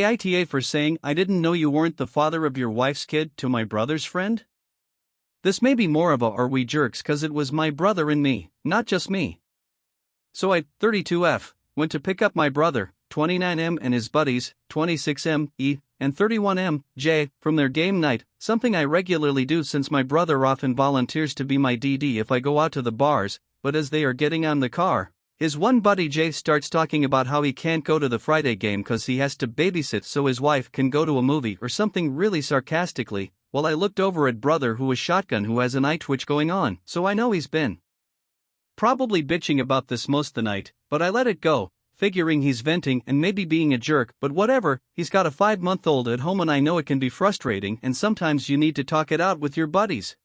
ITA for saying I didn't know you weren't the father of your wife's kid to my brother's friend? This may be more of a are we jerks cause it was my brother and me, not just me. So I, 32F, went to pick up my brother, 29M and his buddies, 26M, E, and 31M, J, from their game night, something I regularly do since my brother often volunteers to be my DD if I go out to the bars, but as they are getting on the car, his one buddy Jay starts talking about how he can't go to the Friday game cause he has to babysit so his wife can go to a movie or something really sarcastically, while I looked over at brother who was shotgun who has an eye twitch going on, so I know he's been probably bitching about this most the night, but I let it go, figuring he's venting and maybe being a jerk, but whatever, he's got a 5-month-old at home and I know it can be frustrating and sometimes you need to talk it out with your buddies.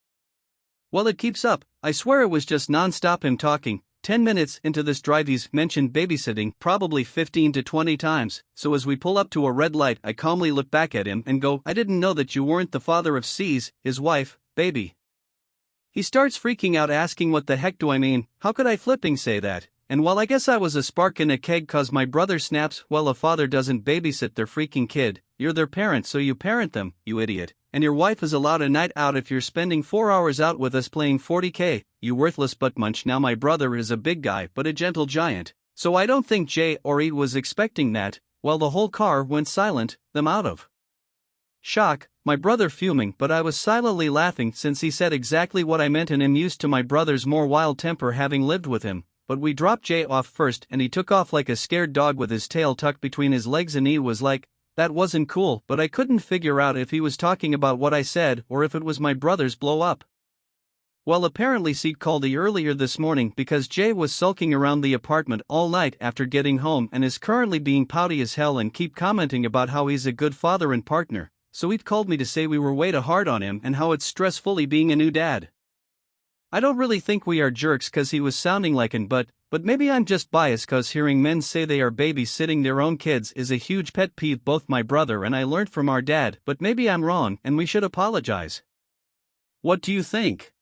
Well, it keeps up, I swear it was just non-stop him talking. 10 minutes into this drive he's mentioned babysitting probably 15 to 20 times, so as we pull up to a red light I calmly look back at him and go, I didn't know that you weren't the father of C's, his wife, baby. He starts freaking out asking what the heck do I mean, how could I flipping say that, and while I guess I was a spark in a keg cause my brother snaps, well a father doesn't babysit their freaking kid, you're their parent so you parent them, you idiot. And your wife is allowed a night out if you're spending 4 hours out with us playing 40k, you worthless butt munch. Now my brother is a big guy but a gentle giant, so I don't think Jay or E was expecting that, while the whole car went silent, them out of shock, my brother fuming but I was silently laughing since he said exactly what I meant and am used to my brother's more wild temper having lived with him, but we dropped Jay off first and he took off like a scared dog with his tail tucked between his legs and E was like, that wasn't cool, but I couldn't figure out if he was talking about what I said or if it was my brother's blow up. Well, apparently Seat called E earlier this morning because Jay was sulking around the apartment all night after getting home and is currently being pouty as hell and keep commenting about how he's a good father and partner, so he'd called me to say we were way too hard on him and how it's stressfully being a new dad. I don't really think we are jerks cause he was sounding like an but maybe I'm just biased cause hearing men say they are babysitting their own kids is a huge pet peeve both my brother and I learned from our dad, but maybe I'm wrong and we should apologize. What do you think?